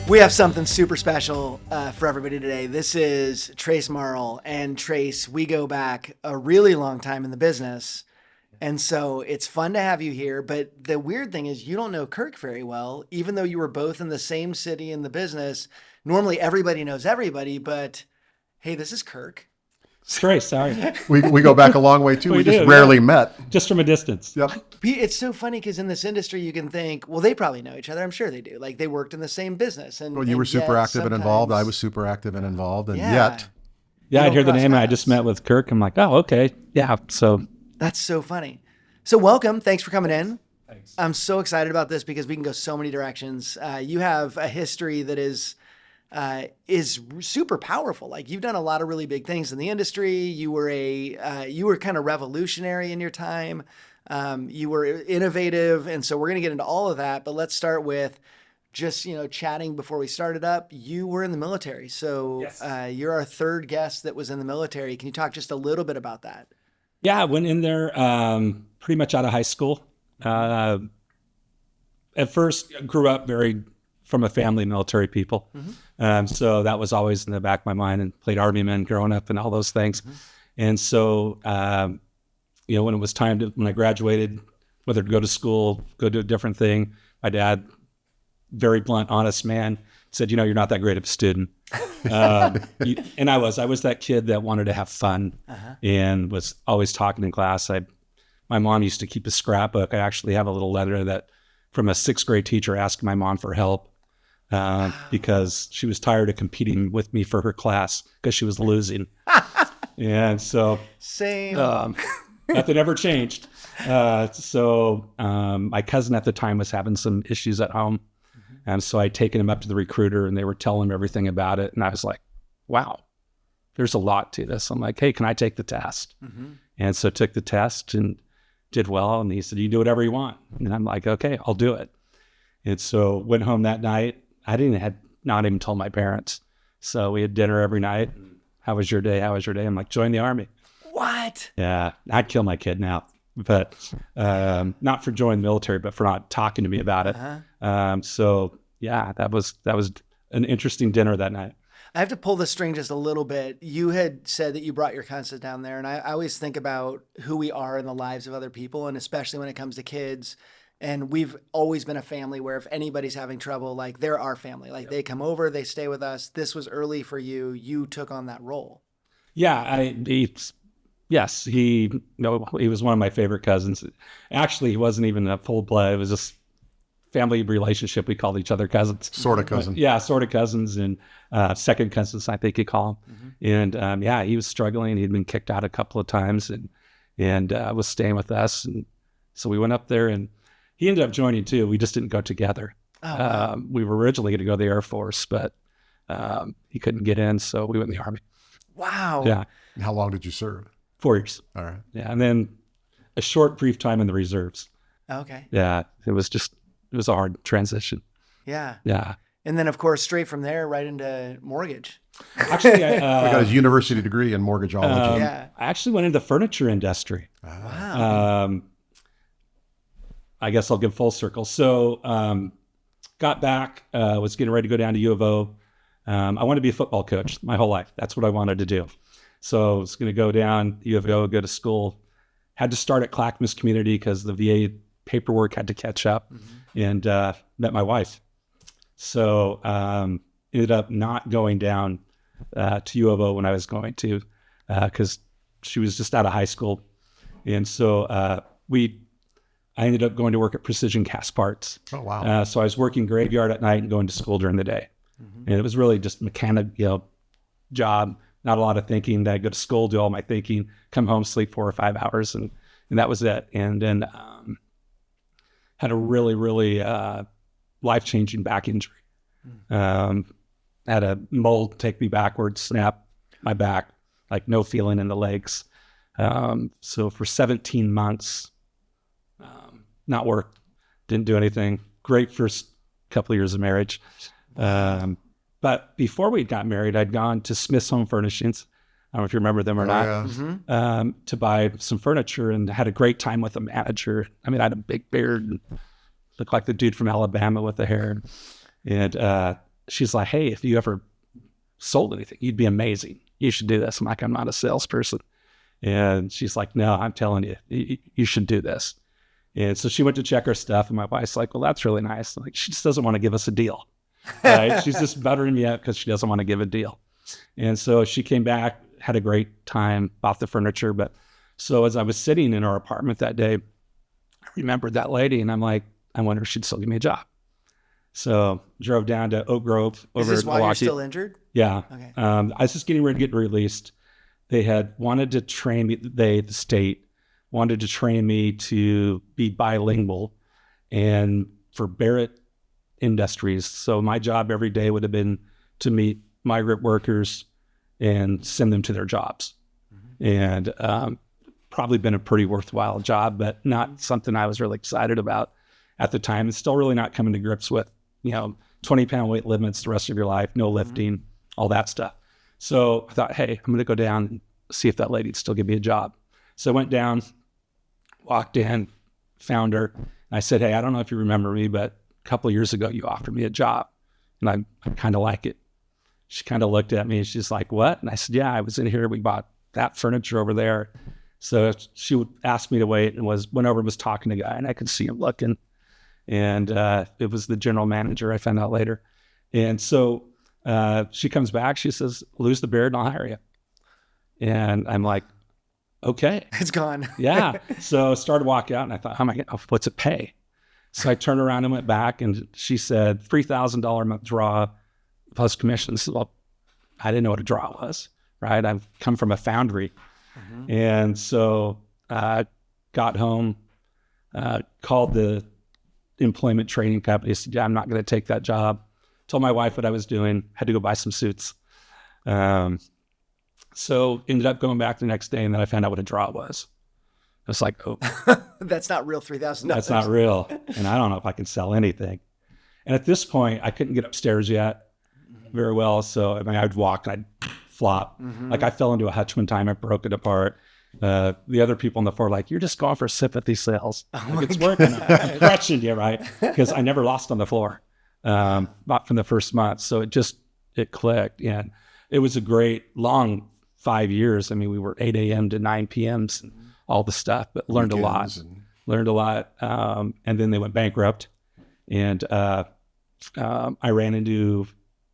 We have something super special for everybody today. This is Trace Marl and Trace. We go back a really long time in the business. And so it's fun to have you here. But the weird thing is you don't know Kirk very well, even though you were both in the same city in the business. Normally everybody knows everybody, but hey, this is Kirk. Trace, sorry. We go back a long way too. We just do, rarely yeah. met. Just from a distance. Yep. It's so funny because in this industry, you can think, well, they probably know each other. I'm sure they do. Like they worked in the same business. And Well, you were super yet active and involved. I was super active and involved. And yet. Yeah, I'd hear the cross name. And I paths. just met with Kirk. I'm like, oh, okay. Yeah. So That's so funny. So welcome. Thanks for coming in. Thanks. I'm so excited about this because we can go so many directions. You have a history that is super powerful. Like you've done a lot of really big things in the industry. You were kind of revolutionary in your time. You were innovative. And so we're going to get into all of that, but let's start with just, chatting before we started up. You were in the military. So Yes. You're our third guest that was in the military. Can you talk just a little bit about that? yeah, I went in there pretty much out of high school. At first, I grew up from a family of military people. So that was always in the back of my mind, and played Army men growing up and all those things. And so, when it was time when I graduated, whether to go to school, go do a different thing, my dad, very blunt, honest man, said, you're not that great of a student. And I was that kid that wanted to have fun and was always talking in class. My mom used to keep a scrapbook. I actually have a little letter from a 6th grade teacher asking my mom for help because she was tired of competing with me for her class because she was losing. And so Same. nothing ever changed. So my cousin at the time was having some issues at home. And so I'd taken him up to the recruiter and they were telling him everything about it. And I was like, wow, there's a lot to this. I'm like, hey, can I take the test? And so took the test and did well. And he said, you do whatever you want. And I'm like, okay, I'll do it. And so went home that night. I had not even told my parents. So we had dinner every night. How was your day? How was your day? I'm like, join the Army. What? Yeah, I'd kill my kid now, but not for joining the military, but for not talking to me about it. So yeah, that was an interesting dinner that night. I have to pull the string just a little bit. You had said that you brought your cousins down there, and I always think about who we are in the lives of other people, and especially when it comes to kids. And we've always been a family where if anybody's having trouble, like they're our family. Like they come over, they stay with us. This was early for you. You took on that role. Yeah, yes, he was one of my favorite cousins. Actually, he wasn't even a full blood. It was just family relationship. We called each other cousins. Sort of cousin. Yeah, sort of cousins and second cousins, I think you call them. And he was struggling. He'd been kicked out a couple of times and was staying with us. And so we went up there and he ended up joining too. We just didn't go together. Oh, wow. We were originally going to go to the Air Force, but he couldn't get in. So we went in the Army. Wow. Yeah. And how long did you serve? 4 years. All right. Yeah. And then a short, brief time in the reserves. Okay. Yeah. It was a hard transition. Yeah. Yeah. And then, of course, straight from there, right into mortgage. Actually, I got his university degree in mortgageology. Yeah. I actually went into the furniture industry. Wow. I guess I'll give full circle. So got back, was getting ready to go down to U of O. I wanted to be a football coach my whole life. That's what I wanted to do. So I was going to go down U of O, go to school. Had to start at Clackamas Community because the VA paperwork had to catch up, and met my wife. So ended up not going down to U of O when I was going to because she was just out of high school. And so I ended up going to work at Precision Cast Parts. Oh, wow. So I was working graveyard at night and going to school during the day. And it was really just mechanic, job, not a lot of thinking. I'd go to school, do all my thinking, come home, sleep 4 or 5 hours, and that was it. And then had a really, really life-changing back injury. Had a mold take me backwards, snap my back, like no feeling in the legs. So for 17 months, not work, didn't do anything. Great first couple of years of marriage. But before we got married, I'd gone to Smith's Home Furnishings. I don't know if you remember them or not, to buy some furniture, and had a great time with the manager. I mean, I had a big beard and looked like the dude from Alabama with the hair. And she's like, hey, if you ever sold anything, you'd be amazing. You should do this. I'm like, I'm not a salesperson. And she's like, no, I'm telling you, you should do this. And so she went to check her stuff, and my wife's like, well, that's really nice. Like, she just doesn't want to give us a deal. Right? She's just buttering me up because she doesn't want to give a deal. And so she came back, had a great time, bought the furniture. But so as I was sitting in our apartment that day, I remembered that lady, and I'm like, I wonder if she'd still give me a job. So drove down to Oak Grove over Is this in why Milwaukee. you're still injured? Yeah. Okay. I was just getting ready to get released. They had wanted to train me, the state wanted to train me to be bilingual and for Barrett Industries. So my job every day would have been to meet migrant workers and send them to their jobs. And probably been a pretty worthwhile job, but not something I was really excited about at the time. And still really not coming to grips with, 20-pound weight limits the rest of your life, no lifting, all that stuff. So I thought, hey, I'm going to go down and see if that lady'd still give me a job. So I went down, walked in, found her. And I said, hey, I don't know if you remember me, but a couple of years ago, you offered me a job, and I kind of like it. She kind of looked at me, and she's like, what? And I said, yeah, I was in here. We bought that furniture over there. So she would ask me to wait, and went over and was talking to a guy, and I could see him looking. And it was the general manager, I found out later. And so she comes back, she says, lose the beard and I'll hire you. And I'm like, okay. It's gone. Yeah. So I started walking out, and I thought, what's it pay? So I turned around and went back, and she said, $3,000 a month draw plus commissions. Well, I didn't know what a draw was, right? I've come from a foundry. And so I got home, called the employment training company, said, yeah, I'm not going to take that job. Told my wife what I was doing, had to go buy some suits. So ended up going back the next day, and then I found out what a draw was. I was like, oh, That's not real $3,000. that's not real. And I don't know if I can sell anything. And at this point, I couldn't get upstairs yet very well. So I'd walk and I'd flop. Like I fell into a hutch one time, I broke it apart. The other people on the floor like, you're just going for sympathy sales. Like, it's working. I'm crushing you, right? Because I never lost on the floor, not from the first month. So it clicked. And it was a great long 5 years. I mean, we were 8 a.m. to 9 p.m. and all the stuff, but learned a lot. And then they went bankrupt. And I ran into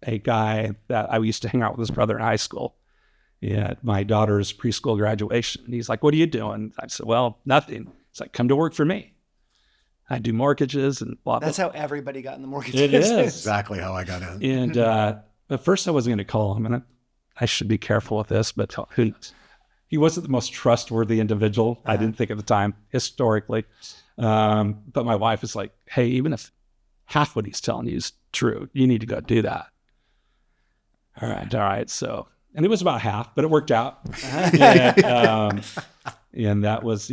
a guy that I used to hang out with his brother in high school at my daughter's preschool graduation. And he's like, what are you doing? I said, well, nothing. He's like, come to work for me. I do mortgages and blah, blah. That's how everybody got in the mortgage It business. is. Exactly how I got in. And at first I wasn't going to call him, and I should be careful with this, but who knows? He wasn't the most trustworthy individual. I didn't think at the time, historically. But my wife is like, hey, even if half what he's telling you is true, you need to go do that. All right. So, and it was about half, but it worked out. And that was,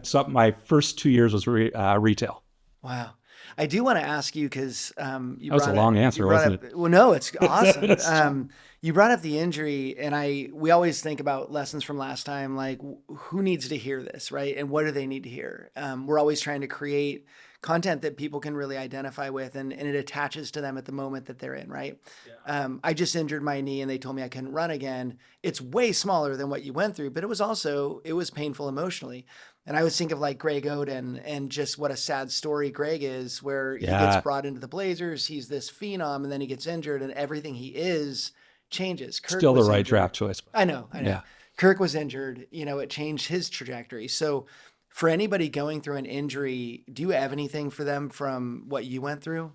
so my first 2 years was retail. Wow. I do want to ask you, because that was a long answer, wasn't it? Well, no, it's awesome. You brought up the injury, and we always think about lessons from last time, like who needs to hear this, right? And what do they need to hear? We're always trying to create content that people can really identify with, and it attaches to them at the moment that they're in, right? Yeah. I just injured my knee, and they told me I couldn't run again. It's way smaller than what you went through, but it was painful emotionally. And I always think of like Greg Oden and just what a sad story Greg is, where he gets brought into the Blazers. He's this phenom, and then he gets injured, and everything he is changes. Kirk Still the was right injured. draft choice. I know. Yeah. Kirk was injured. It changed his trajectory. So for anybody going through an injury, do you have anything for them from what you went through?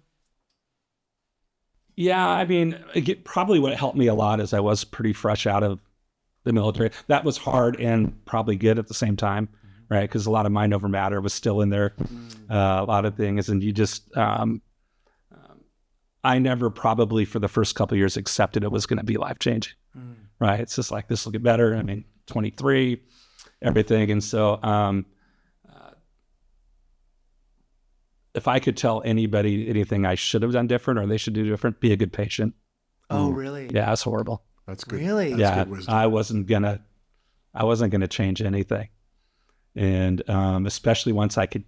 Yeah, I mean, probably what helped me a lot is I was pretty fresh out of the military. That was hard and probably good at the same time, right? Because a lot of mind over matter was still in there, a lot of things. And you just, I never probably for the first couple of years accepted it was going to be life-changing, right? It's just like, this will get better. I mean, 23, everything. And so if I could tell anybody anything I should have done different or they should do different, be a good patient. Oh, really? Yeah, it's horrible. That's good. Really? That's good wisdom. I wasn't gonna change anything. And especially once I could,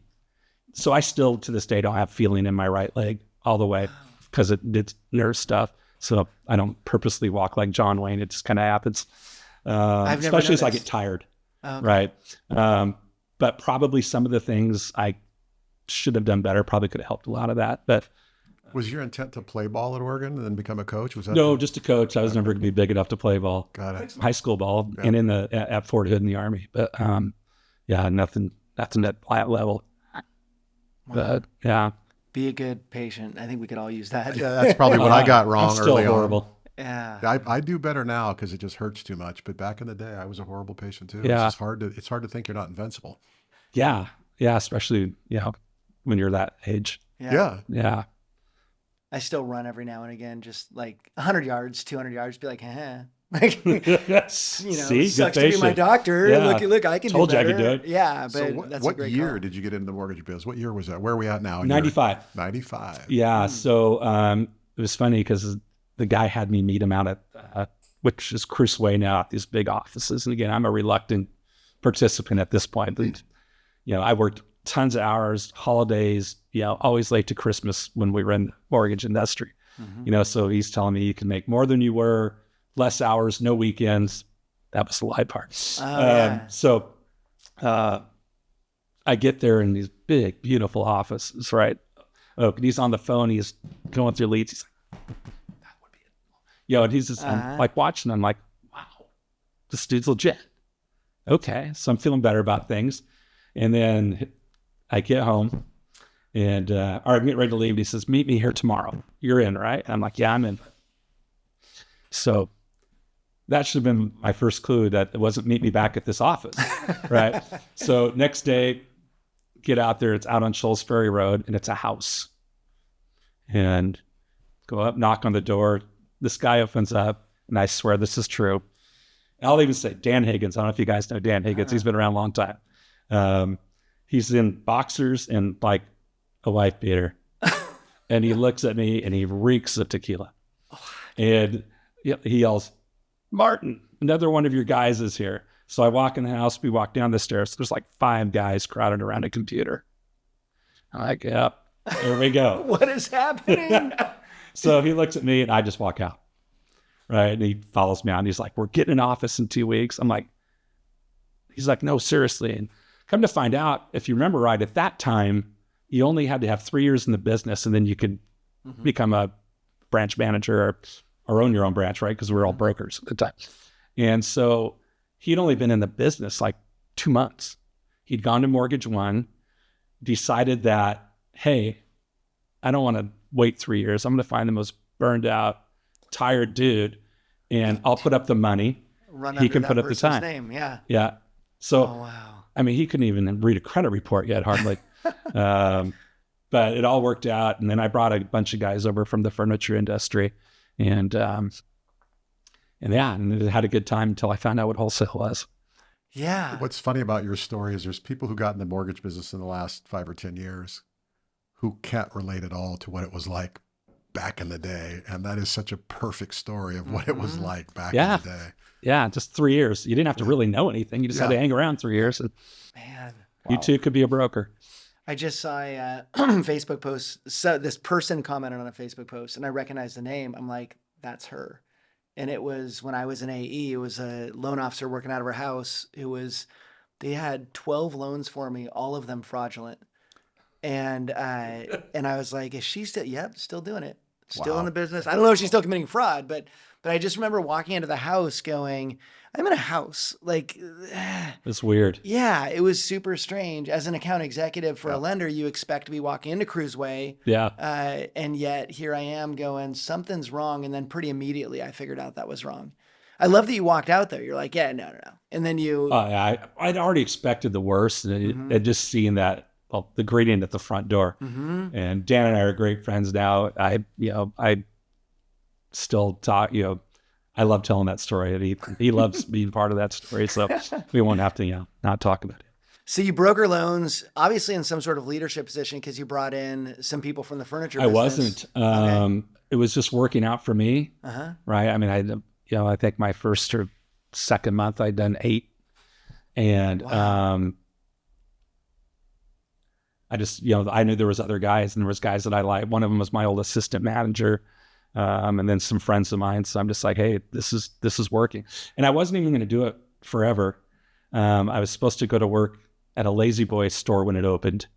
so I still to this day don't have feeling in my right leg all the way. because it's nerve stuff. So I don't purposely walk like John Wayne. It just kind of happens. Especially as I get tired. Okay. Right. But probably some of the things I should have done better probably could have helped a lot of that. But was your intent to play ball at Oregon and then become a coach? Was that no, just a coach. I was never going to be big enough to play ball. Got it. High school ball and at Fort Hood in the Army. But yeah, nothing at that level. Wow. But yeah. Be a good patient. I think we could all use that. Yeah, that's probably what I got wrong I'm still early horrible. on. Yeah. I do better now because it just hurts too much. But back in the day, I was a horrible patient too. Yeah. It's hard to think you're not invincible. Yeah. Yeah. Especially, when you're that age. Yeah. Yeah. I still run every now and again, just like 100 yards, 200 yards, be like, like, See, sucks to be my doctor. Yeah. Look, I can Told do better. you I could do it. Yeah, but So that's a what great year call. did you get into the mortgage biz? What year was that? Where are we at now? 95. 95. Yeah. So it was funny because the guy had me meet him out at, which is Cruise Way now, at these big offices. And again, I'm a reluctant participant at this point. But, I worked tons of hours, holidays, always late to Christmas when we were in the mortgage industry. Mm-hmm. So he's telling me you can make more than you were, less hours, no weekends. That was the lie part. So I get there in these big, beautiful offices, right? Oh, and he's on the phone. He's going through leads. He's like, that would be it. And he's just, I'm like watching. I'm like, wow, this dude's legit. Okay. So I'm feeling better about things. And then I get home and I'm getting ready to leave. And he says, meet me here tomorrow. You're in, right? I'm like, yeah, I'm in. So that should have been my first clue that it wasn't meet me back at this office, right? So next day, get out there. It's out on Shoals Ferry Road, and it's a house. And go up, knock on the door. This guy opens up, and I swear this is true. I'll even say Dan Higgins. I don't know if you guys know Dan Higgins. He's been around a long time. He's in boxers and like a wife beater. And he looks at me, and he reeks of tequila. And he yells, Martin, another one of your guys is here. So I walk in the house, we walk down the stairs. There's like 5 guys crowded around a computer. I'm like, yep, here we go. What is happening? So he looks at me and I just walk out. Right. And he follows me out and he's like, we're getting an office in 2 weeks. I'm like, he's like, no, seriously. And come to find out, if you remember right, at that time, you only had to have 3 years in the business and then you could become a branch manager or own your own branch, right? Because we were all brokers at the time. And so he'd only been in the business like 2 months. He'd gone to Mortgage One, decided that, hey, I don't want to wait 3 years. I'm going to find the most burned out, tired dude, and I'll put up the money. He can put up the time. Name. Yeah. Yeah. So, wow. I mean, he couldn't even read a credit report yet, hardly. But it all worked out. And then I brought a bunch of guys over from the furniture industry. And it had a good time until I found out what wholesale was. Yeah. What's funny about your story is there's people who got in the mortgage business in the last 5 or 10 years who can't relate at all to what it was like back in the day. And that is such a perfect story of what it was like back in the day. Yeah, just 3 years. You didn't have to really know anything. You just had to hang around 3 years. And man. You too could be a broker. I just saw a Facebook post. So this person commented on a Facebook post and I recognized the name. I'm like, that's her. And it was when I was in AE, it was a loan officer working out of her house they had 12 loans for me, all of them fraudulent. And I was like, is she still, still doing it. Still in the business. I don't know if she's still committing fraud, but I just remember walking into the house going, I'm in a house. Like, it's weird. Yeah, it was super strange. As an account executive for a lender, you expect to be walking into Cruise Way. Yeah. And yet here I am going, something's wrong. And then pretty immediately I figured out that was wrong. I love that you walked out there. You're like, yeah, no. And then you... I'd already expected the worst. And just seeing that, the greeting at the front door. And Dan and I are great friends now. I still talk, I love telling that story. And he loves being part of that story. So we won't have to, not talk about it. So you broker loans, obviously in some sort of leadership position because you brought in some people from the furniture business. I wasn't. Okay. It was just working out for me. Right. I mean, I think my first or second month I'd done 8. And I just, I knew there was other guys, and there was guys that I liked. One of them was my old assistant manager, and then some friends of mine. So I'm just like, hey, this is working. And I wasn't even going to do it forever. I was supposed to go to work at a Lazy Boy store when it opened.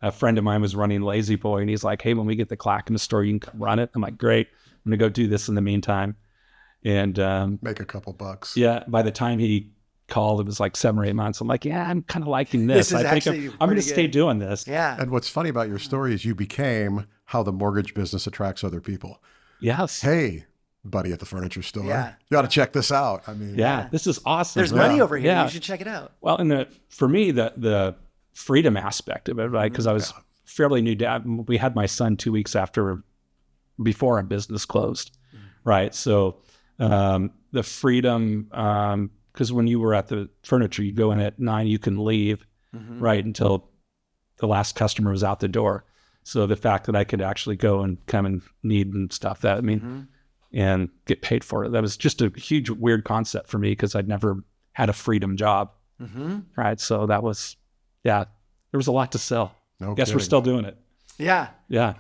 A friend of mine was running Lazy Boy, and he's like, hey, when we get the clock in the store, you can come run it. I'm like, great. I'm going to go do this in the meantime. And make a couple bucks. Yeah. By the time he called, it was like 7 or 8 months. I'm like, yeah, I'm kind of liking this. I think I'm going to stay doing this. Yeah. And what's funny about your story is you became how the mortgage business attracts other people. Yes. Hey, buddy at the furniture store. Yeah. You ought to check this out. I mean, yeah, this is awesome. There's money over here. You should check it out. Well, and for me, the freedom aspect of it, right? Because I was fairly new dad. We had my son 2 weeks before our business closed, right? So the freedom, because when you were at the furniture, you go in at 9, you can leave, right, until the last customer was out the door. So the fact that I could actually go and come and need and stuff, that, I mean, and get paid for it, that was just a huge, weird concept for me because I'd never had a freedom job, right? So that was, there was a lot to sell. No Guess kidding. we're still doing it. Yeah. Yeah.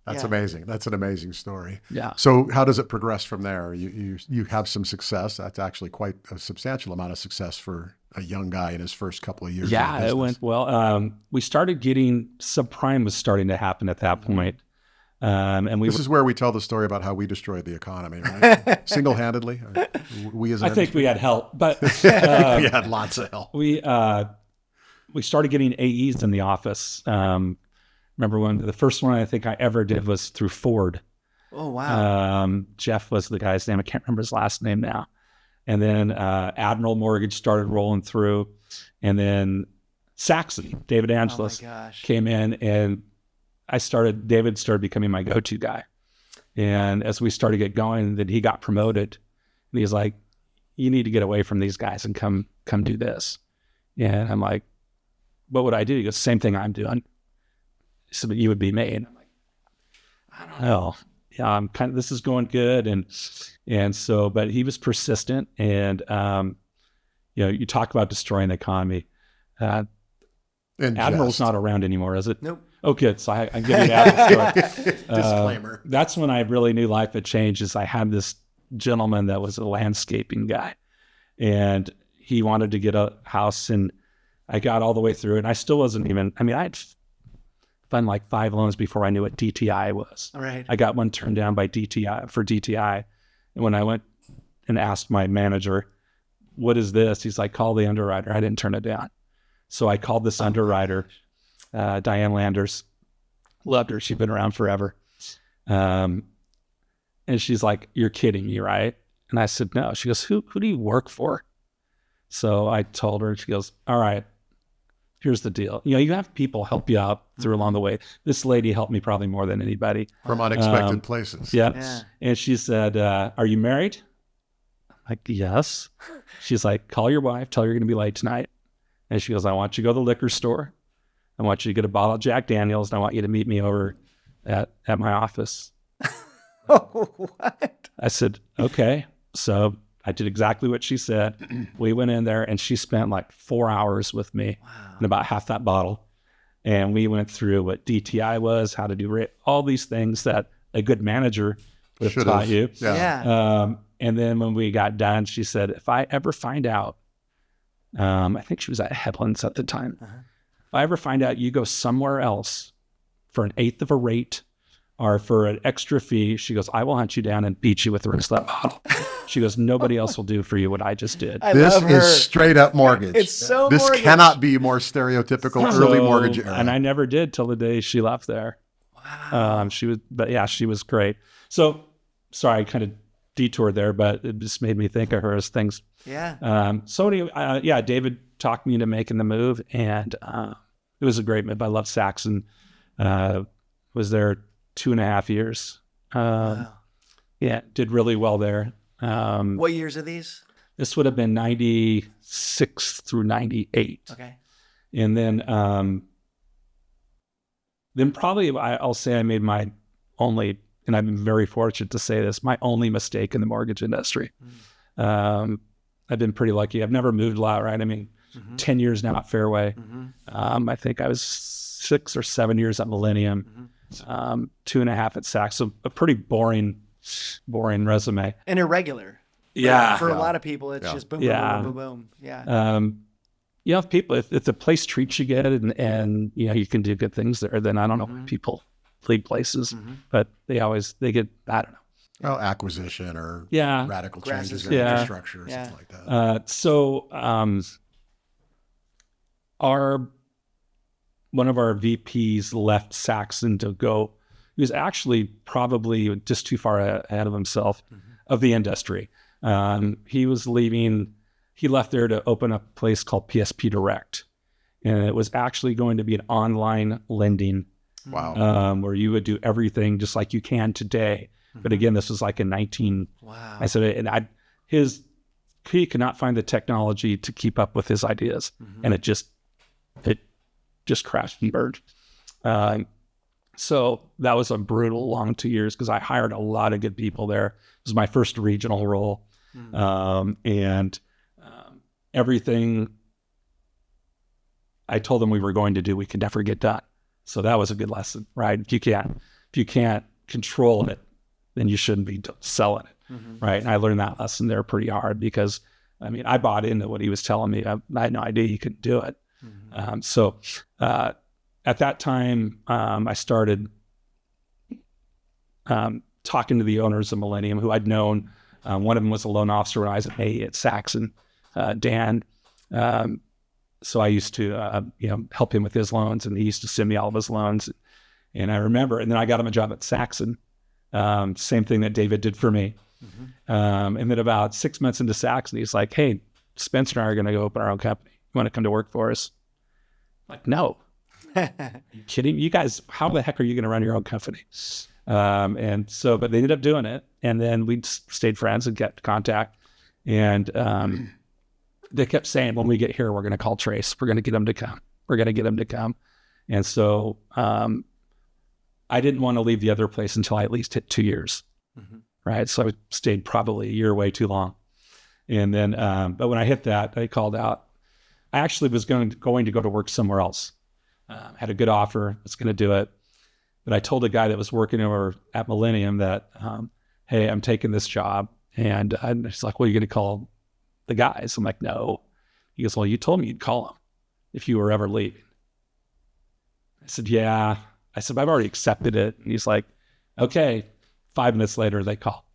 That's amazing. That's an amazing story. Yeah. So how does it progress from there? You have some success. That's actually quite a substantial amount of success for a young guy in his first couple of years. Yeah, it went well. We started getting subprime was starting to happen at that point. And this is where we tell the story about how we destroyed the economy, right? Single-handedly. We as an I think we had help, but we had lots of help. we started getting AEs in the office. Remember when the first one I think I ever did was through Ford. Oh, wow. Jeff was the guy's name. I can't remember his last name now. And then Admiral Mortgage started rolling through. And then Saxon, David Angelos, came in, and David started becoming my go-to guy. And as we started to get going, then he got promoted. And he's like, you need to get away from these guys and come do this. And I'm like, what would I do? He goes, same thing I'm doing. He said, but you would be me. And I'm like, I don't know. Yeah, I'm this is going good. And so, but he was persistent. And, you talk about destroying the economy. Admiral's not around anymore, is it? Nope. Oh, good. So I'm giving Admiral story. Disclaimer. That's when I really knew life had changed. Is I had this gentleman that was a landscaping guy, and he wanted to get a house, and I got all the way through it. And I still wasn't even, I'd done like 5 loans before I knew what DTI was. All right. I got one turned down by DTI. And when I went and asked my manager, what is this? He's like, call the underwriter. I didn't turn it down. So I called this underwriter, Diane Landers. Loved her. She'd been around forever. And she's like, you're kidding me, right? And I said, no. She goes, who do you work for? So I told her, she goes, all right, here's the deal. You have people help you out through along the way. This lady helped me probably more than anybody. From unexpected places. Yeah. And she said, are you married? I'm like, yes. She's like, call your wife, tell her you're going to be late tonight. And she goes, I want you to go to the liquor store. I want you to get a bottle of Jack Daniels, and I want you to meet me over at my office. Oh, what? I said, okay. So I did exactly what she said. We went in there, and she spent like 4 hours with me and about half that bottle. And we went through what DTI was, how to do all these things that a good manager would have taught you. Yeah. And then when we got done, she said, if I ever find out, I think she was at Headlands at the time. If I ever find out you go somewhere else for an 1/8 of a rate or for an extra fee, she goes, I will hunt you down and beat you with the rest of that bottle. She goes, nobody else will do for you what I just did. This is straight up mortgage. It's so This mortgage. cannot be more stereotypical early mortgage era. And I never did till the day she left there. Wow. She was great. So, sorry, I kind of detoured there, but it just made me think of her as things. Yeah. So anyway, David talked me into making the move, and it was a great move. I love Saxon. Was there 2.5 years. Wow. Yeah, did really well there. What years are these? This would have been 96 through 98. Okay. And then probably I'll say I made my only, and I've been very fortunate to say this, my only mistake in the mortgage industry. I've been pretty lucky. I've never moved a lot, right? I mean, 10 years now at Fairway. I think I was 6 or 7 years at Millennium, 2.5 at Saks. So a pretty boring resume. And irregular. Yeah. For a lot of people, it's just boom, boom, boom, boom, boom. Yeah. You know, if the place treats you good and you know, you can do good things there, then I don't know why people leave places, but they get, I don't know. Well, acquisition or radical changes in Yeah. infrastructure or something like that. So one of our VPs left Saxon to go. He was actually probably just too far ahead of himself of the industry. He was leaving. He left there to open up a place called PSP Direct, and it was actually going to be an online lending. Wow. Where you would do everything just like you can today. But again, this was like in 19. Wow. I said, and he could not find the technology to keep up with his ideas, and it just crashed and burned. So that was a brutal long 2 years because I hired a lot of good people there. It was my first regional role, and everything I told them we were going to do, we could never get done. So that was a good lesson, right? If you can't control it, then you shouldn't be selling it, right? And I learned that lesson there pretty hard because, I mean, I bought into what he was telling me. I had no idea he couldn't do it. So at that time, I started talking to the owners of Millennium, who I'd known. One of them was a loan officer when I was at Saxon, Dan. So I used to, help him with his loans, and he used to send me all of his loans. And I remember, and then I got him a job at Saxon. Same thing that David did for me. And then about 6 months into Saxon, he's like, "Hey, Spencer and I are going to go open our own company. You want to come to work for us?" I'm like, no. You kidding? You guys, how the heck are you going to run your own company? And so, but they ended up doing it. And then we stayed friends and kept contact. And they kept saying, when we get here, we're going to call Trace. We're going to get him to come. We're going to get him to come. And so I didn't want to leave the other place until I at least hit 2 years. Right. So I stayed probably a year way too long. And then, but when I hit that, they called out. I actually was going to go to work somewhere else. Had a good offer, was going to do it. But I told a guy that was working over at Millennium that, hey, I'm taking this job. And he's like, well, you're going to call the guys? I'm like, no. He goes, well, you told me you'd call them if you were ever leaving. I said, yeah. I said, I've already accepted it. And he's like, okay. 5 minutes later, they call.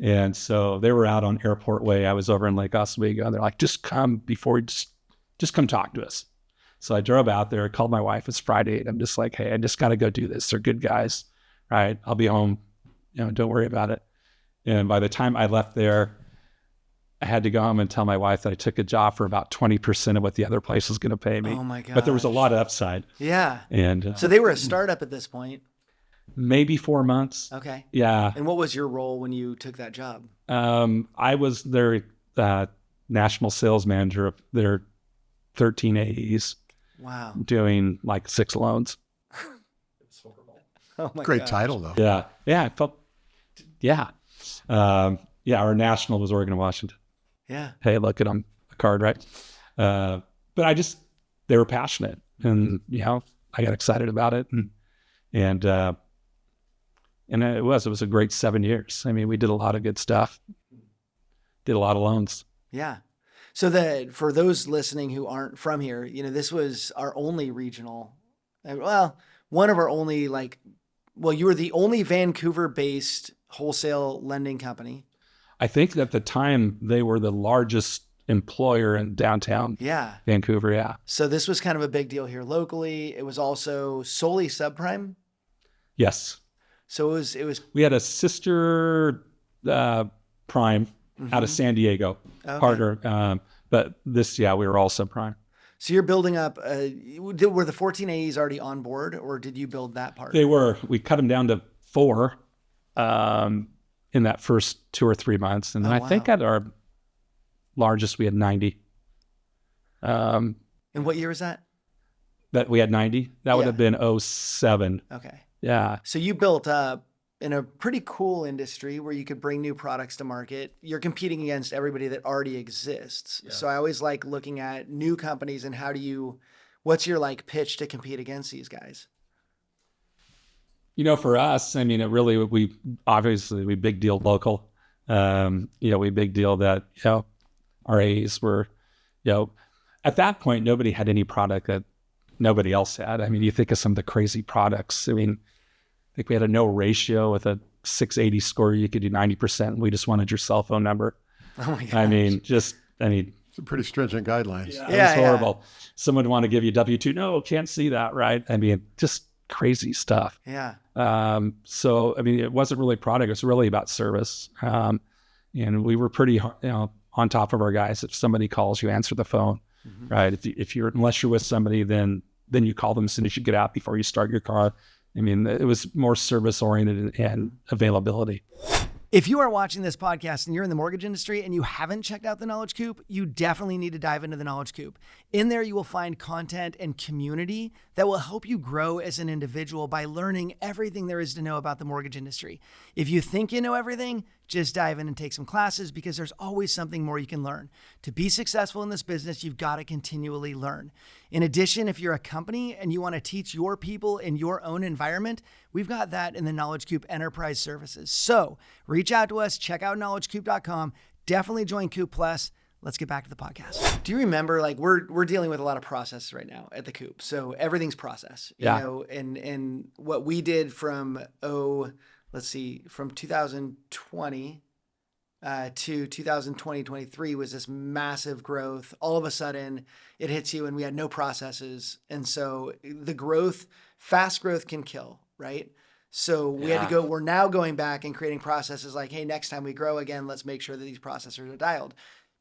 And so they were out on Airport Way. I was over in Lake Oswego. And they're like, just come before, just come talk to us. So I drove out there, called my wife. It's Friday. And I'm just like, hey, I just got to go do this. They're good guys. Right. I'll be home. Don't worry about it. And by the time I left there, I had to go home and tell my wife that I took a job for about 20% of what the other place was going to pay me. Oh my God. But there was a lot of upside. Yeah. And so they were a startup at this point. Maybe 4 months. Okay. Yeah. And what was your role when you took that job? I was their national sales manager of their 13 AEs. Wow. Doing like 6 loans. It's horrible. Oh my Great gosh. title though. Yeah. Yeah. I felt, yeah. Our national was Oregon and Washington. Yeah. Hey, look at them, a card, right? But they were passionate, and I got excited about it, and it was a great 7 years. I mean, we did a lot of good stuff, did a lot of loans. Yeah. So for those listening who aren't from here, this was our only regional, one of our only you were the only Vancouver-based wholesale lending company. I think at the time they were the largest employer in downtown Vancouver. Yeah. So this was kind of a big deal here locally. It was also solely subprime. Yes. So it was. We had a sister prime out of San Diego, partner. But this, we were all subprime. So you're building up. Were the 14 AEs already on board, or did you build that part? They were. We cut them down to 4. In that first 2 or 3 months. And then I think at our largest, we had 90. And what year was that? That we had 90? That would have been 07. Okay. Yeah. So you built up in a pretty cool industry where you could bring new products to market. You're competing against everybody that already exists. So I always like looking at new companies and what's your like pitch to compete against these guys? For us, I mean, we obviously big deal local. We big deal that, our A's were, at that point, nobody had any product that nobody else had. I mean, you think of some of the crazy products. I mean, I think we had a no ratio with a 680 score. You could do 90%. We just wanted your cell phone number. Oh my gosh. I mean, some pretty stringent guidelines. Yeah, it was horrible. Someone would want to give you W-2. No, can't see that, right? I mean, just crazy stuff. Yeah. So, I mean, it wasn't really product. It was really about service. And we were pretty, on top of our guys. If somebody calls, you answer the phone, right? Unless you're with somebody, then you call them as soon as you get out before you start your car. I mean, it was more service oriented and availability. If you are watching this podcast and you're in the mortgage industry and you haven't checked out the Knowledge Coop, you definitely need to dive into the Knowledge Coop. In there, you will find content and community that will help you grow as an individual by learning everything there is to know about the mortgage industry. If you think you know everything, just dive in and take some classes because there's always something more you can learn. To be successful in this business, you've got to continually learn. In addition, if you're a company and you want to teach your people in your own environment, we've got that in the Knowledge Coop Enterprise Services. So reach out to us, check out knowledgecoop.com. Definitely join Coop Plus. Let's get back to the podcast. Do you remember, like, we're dealing with a lot of process right now at the Coop. So everything's process, you know, and what we did from 2020 to 2023 was this massive growth. All of a sudden it hits you and we had no processes. And so fast growth can kill, right? So we had to we're now going back and creating processes like, hey, next time we grow again, let's make sure that these processes are dialed.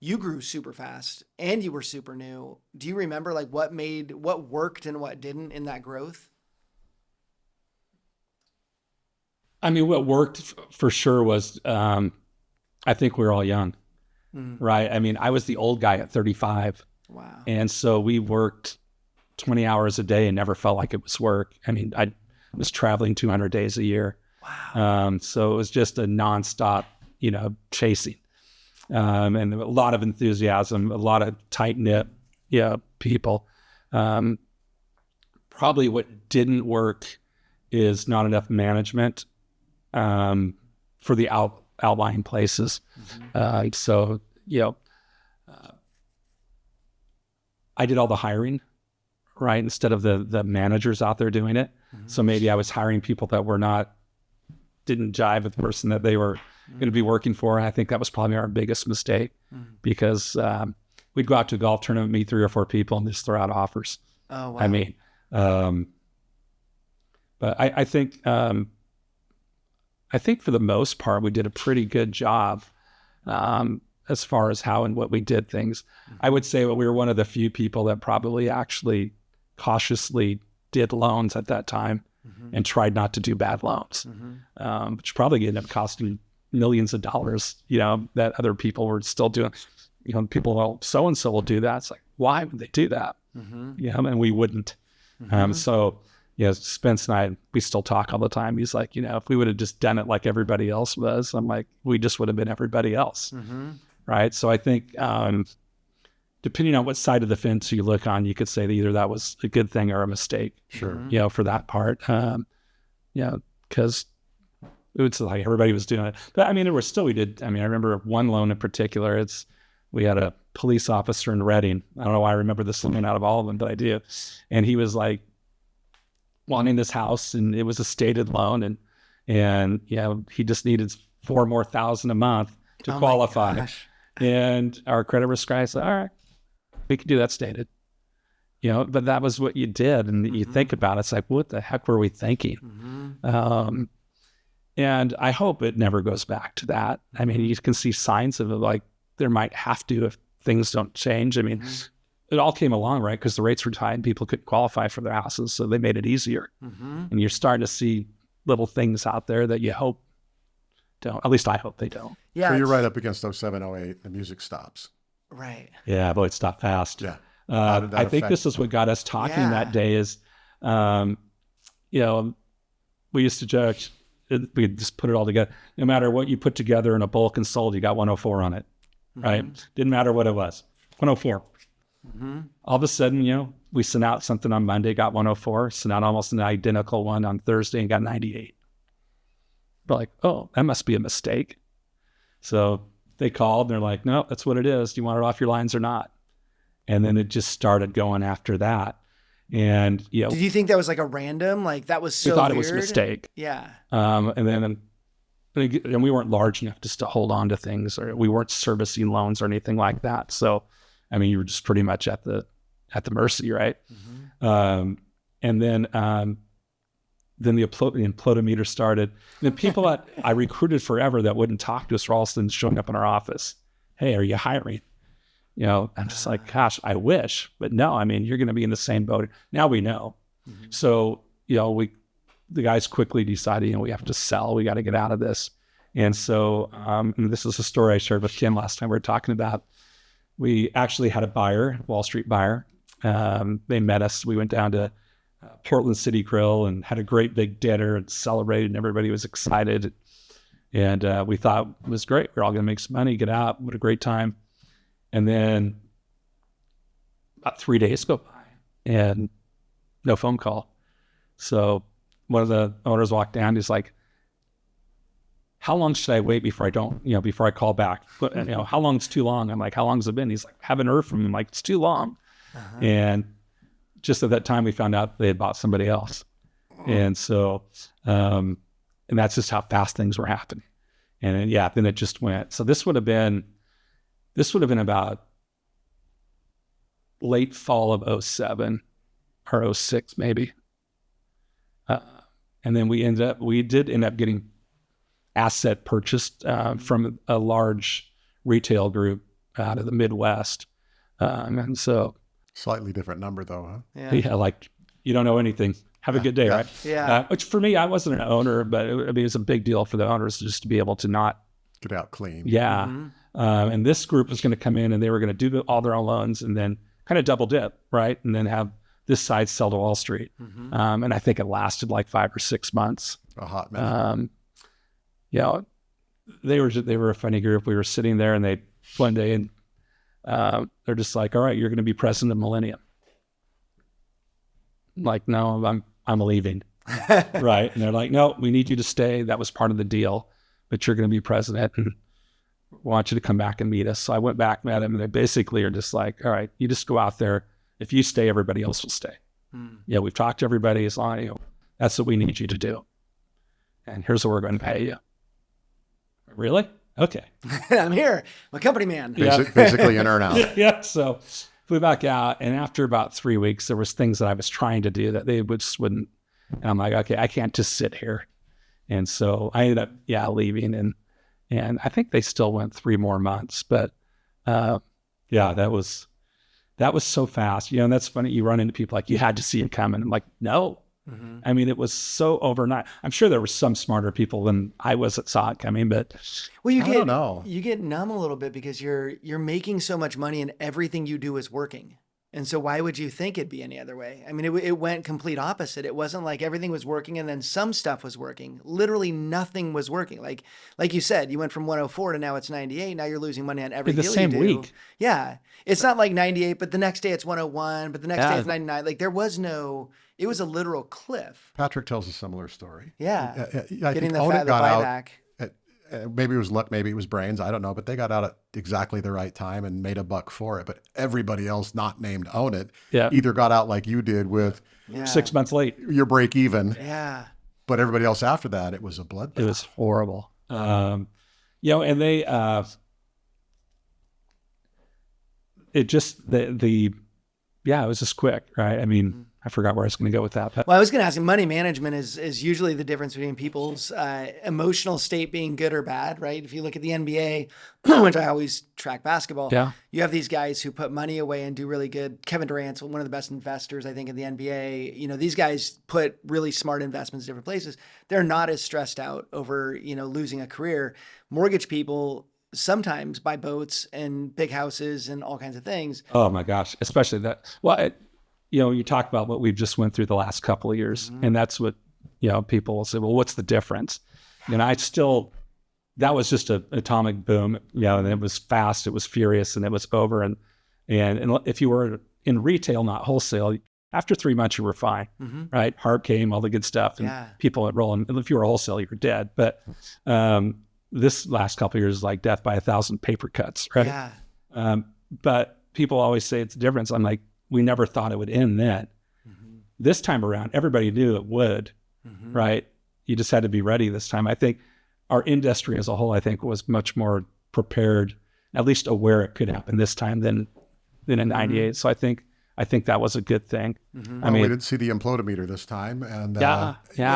You grew super fast and you were super new. Do you remember like what worked and what didn't in that growth? I mean, what worked for sure was, I think we were all young, right? I mean, I was the old guy at 35. Wow. And so we worked 20 hours a day and never felt like it was work. I mean, I was traveling 200 days a year. Wow. So it was just a nonstop, chasing, and a lot of enthusiasm, a lot of tight knit, people. Probably what didn't work is not enough management for the outlying places. I did all the hiring, right? Instead of the managers out there doing it. So maybe I was hiring people that didn't jive with the person that they were going to be working for. I think that was probably our biggest mistake because we'd go out to a golf tournament, meet 3 or 4 people and just throw out offers. Oh, wow. I mean, but I think for the most part, we did a pretty good job as far as how and what we did things. I would say we were one of the few people that probably actually cautiously did loans at that time and tried not to do bad loans, which probably ended up costing millions of dollars, that other people were still doing. People, well, so-and-so will do that. It's like, why would they do that? And we wouldn't. Spence and I, we still talk all the time. He's like, if we would have just done it like everybody else was, I'm like, we just would have been everybody else. Right. So I think, depending on what side of the fence you look on, you could say that either that was a good thing or a mistake. Sure. For that part. Because it was like everybody was doing it. But I mean, I remember one loan in particular. We had a police officer in Reading. I don't know why I remember this loan out of all of them, but I do. And he was like wanting this house, and it was a stated loan, and he just needed $4,000 more a month to qualify. And our credit risk guy said, all right, we could do that stated. But that was what you did. And you think about it, it's like, what the heck were we thinking? And I hope it never goes back to that. I mean, you can see signs of it, like there might have to if things don't change. I mean, it all came along, right? Because the rates were high and people couldn't qualify for their houses. So they made it easier. And you're starting to see little things out there that you hope don't. At least I hope they don't. Yeah. So you're right up against 07, 08, the music stops. Right. Yeah, boy, it stopped fast. Yeah. I think this is what got us talking that day is, we used to joke, we just put it all together. No matter what you put together in a bulk and sold, you got 104 on it, right? Didn't matter what it was, 104. All of a sudden, we sent out something on Monday, got 104, sent out almost an identical one on Thursday and got 98. We're like, oh, that must be a mistake. So they called and they're like, no, that's what it is. Do you want it off your lines or not? And then it just started going after that. And, did you think that was like a random, like that was so we thought weird? It was a mistake. Yeah. And we weren't large enough just to hold on to things, or we weren't servicing loans or anything like that. So, I mean, you were just pretty much at the mercy, right? And then the implodometer started. And the people that I recruited forever that wouldn't talk to us were all of a sudden showing up in our office. Hey, are you hiring? I'm just like, gosh, I wish, but no. I mean, you're going to be in the same boat. Now we know. So, the guys quickly decided, we have to sell. We got to get out of this. And so, and this is a story I shared with Kim last time we were talking about. We actually had a buyer, Wall Street buyer. They met us. We went down to Portland City Grill and had a great big dinner and celebrated, and everybody was excited. And we thought it was great. We're all going to make some money, get out. What a great time. And then about 3 days go by and no phone call. So one of the owners walked down. He's like, how long should I wait before I before I call back? But, how long is too long? I'm like, how long has it been? He's like, haven't heard from him. I'm like, it's too long. And just at that time, we found out they had bought somebody else. And so, and that's just how fast things were happening. And then it just went. So this would have been about late fall of 07 or 06, maybe. And then we did end up getting asset purchased from a large retail group out of the Midwest. And so. Slightly different number though, huh? Yeah, like you don't know anything. Have a good day, right? Yeah. Which for me, I wasn't an owner, but it was a big deal for the owners just to be able to not. Get out clean. Yeah. And this group was going to come in and they were going to do all their own loans and then kind of double dip, right? And then have this side sell to Wall Street. And I think it lasted like 5 or 6 months. A hot minute. They were a funny group. We were sitting there and one day and they're just like, all right, you're going to be president of Millennium. I'm like, no, I'm leaving. Right. And they're like, no, we need you to stay. That was part of the deal, but you're going to be president and want you to come back and meet us. So I went back, met him, and they basically are just like, all right, you just go out there. If you stay, everybody else will stay. Yeah, we've talked to everybody. As long as that's what we need you to do. And here's what we're going to pay you. Really? Okay. I'm here. I'm a company man. Basically an earn out. Yeah. So flew back out. And after about 3 weeks, there was things that I was trying to do that they just wouldn't. And I'm like, okay, I can't just sit here. And so I ended up, leaving. And I think they still went 3 more months. But that was so fast. And that's funny. You run into people like, you had to see it coming. I'm like, no. I mean, it was so overnight. I'm sure there were some smarter people than I was that saw it coming, but you don't know. You get numb a little bit because you're making so much money and everything you do is working. And so why would you think it'd be any other way? I mean, it went complete opposite. It wasn't like everything was working and then some stuff was working. Literally nothing was working. Like you said, you went from 104 to now it's 98. Now you're losing money on every the deal same you do. week. Yeah. It's not like 98, but the next day it's 101, but the next day it's 99. Like it was a literal cliff. Patrick tells a similar story. Yeah. I Getting think the Own It got buyback. out. Maybe it was luck, maybe it was brains. I don't know, but they got out at exactly the right time and made a buck for it. But everybody else not named Own It either got out like you did with 6 months late. Your break even. Yeah. But everybody else after that, it was a bloodbath. It was horrible. And they, it just, it was just quick, right? I mean, I forgot where I was going to go with that. But. Well, I was going to ask you, money management is usually the difference between people's emotional state being good or bad, right? If you look at the NBA, which I always track basketball, you have these guys who put money away and do really good. Kevin Durant's one of the best investors, I think, in the NBA. These guys put really smart investments in different places. They're not as stressed out over, losing a career. Mortgage people sometimes buy boats and big houses and all kinds of things. Oh my gosh, especially that. Well, you talk about what we've just went through the last couple of years, and that's what people will say, well, what's the difference? And that was just an atomic boom, and it was fast, it was furious, and it was over. And if you were in retail, not wholesale, after 3 months, you were fine, right? Heart came, all the good stuff, and people would roll. And if you were wholesale, you're dead. But this last couple of years is like death by 1,000 paper cuts, right? Yeah. But people always say it's the difference. I'm like, we never thought it would end then. This time around, everybody knew it would, right? You just had to be ready this time. I think our industry as a whole, I think, was much more prepared, at least aware it could happen this time than in '98. So I think that was a good thing. I mean, we didn't see the implodometer this time, and